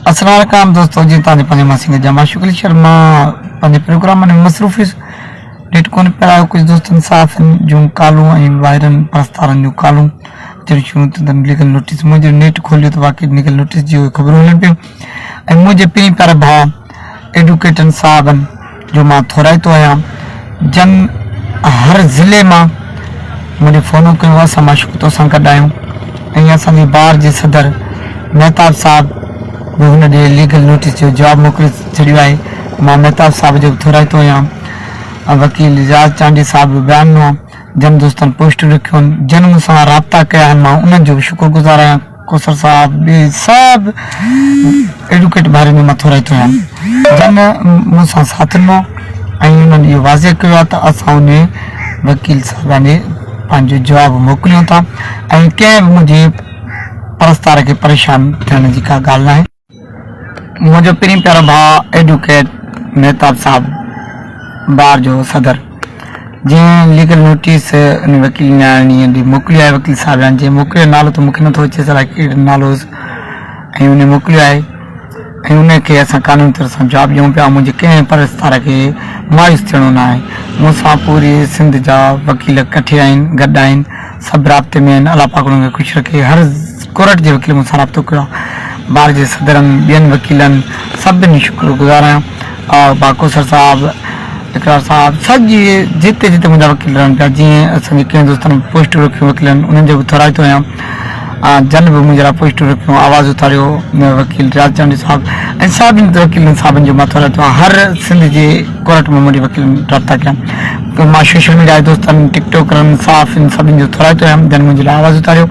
अस्सलाम वालेकुम दोस्तों जी ताजे पंजे मासिंग जमा शुक्ल शर्मा पंजे प्रोग्राम में मसरूफ डेट कोन पर कुछ दोस्तन साफ जो कालू आई वायरन प्रस्तारन जो कालू जब शुरू तो दन लीगल नोटिस मुझे नेट खोलियो तो वाकई लीगल नोटिस जो खबर होने पे आई मुझे पी पर भा एडुकेटन साहबन जो मां थोड़ा तो आया जन हर जिले में मुझे फोन कयो समाज तो संकट आयो ऐं असांजे बार जे सदर मेहताब साहब हुन ॾे लीगल नोटिस जो जवाब मोकिले छॾियो आहे। मां मेहताब साहब जो थोराए थो आहियां। वकील एजाज चांडी साहब बयानु आहे जन दोस्तनि पोस्ट रखियो आहिनि जन मूंसां राब्ता कया आहिनि। मां उन्हनि जो बि शुक्रगुज़ार आहियां। कोसर साहब ॿिए सभु एडुकेट भाइरनि जो मां थोराए थो आहियां जन मूंसां साथ ॾिनो ऐं उन्हनि इहो वाज़े कयो आहे त असां उन वकील साहिब ॾे पंहिंजो जवाबु मोकिलियूं था ऐं कंहिं बि मुंहिंजे परस्तार खे परेशान थियण जी का ॻाल्हि न आहे। मुझे पहिरीं प्यारो भाउ एडवोकेट मेहताब साहब बार जो सदर जंहिं लीगल नोटिस उन वकील न्यायाणी ॾे मोकिलियो आहे वकील साहिब जंहिं मोकिलियो नालो त मूंखे नथो अचे सर कहिड़ो नालो ऐं उन मोकिलियो आहे ऐं उनखे असां कानूनी तरह सां जवाबु ॾियूं पिया। मुंहिंजे कंहिं परस्तार खे मायूस थियणो न आहे। मूंसां पूरी सिंध जा वकील कठे आहिनि गॾु आहिनि सभु राब्ते में आहिनि। अलाह पाक उन्हनि खे ख़ुशि रखे। हर कोर्ट जे वकील मूंसां राब्तो कयो आहे। बार जे सदरनि ॿियनि वकीलनि सभिनी शुक्रगुज़ार आहियां और बाकोसर साहब इकरार साहब सॼी जिते जिते मुंहिंजा वकील रहनि पिया जीअं असांजे कंहिं दोस्तनि पोस्ट रखियूं वकीलनि उन्हनि जो बि थोराए थो आहियां। जन बि मुंहिंजा पोस्ट रखियूं आवाज़ उथारियो वकील रियाज़ चांडी साहब ऐं सभिनी वकीलनि साहिबनि जो मां थोराए थो आहियां। हर सिंध जे कोर्ट में मुंहिंजे वकीलनि राब्ता कया। मां सोशल मीडिया जे दोस्तनि टिकटॉकरनि साफ़ सभिनी जो थोराए थो आहियां जन मुंहिंजे लाइ आवाज़ उथारियो।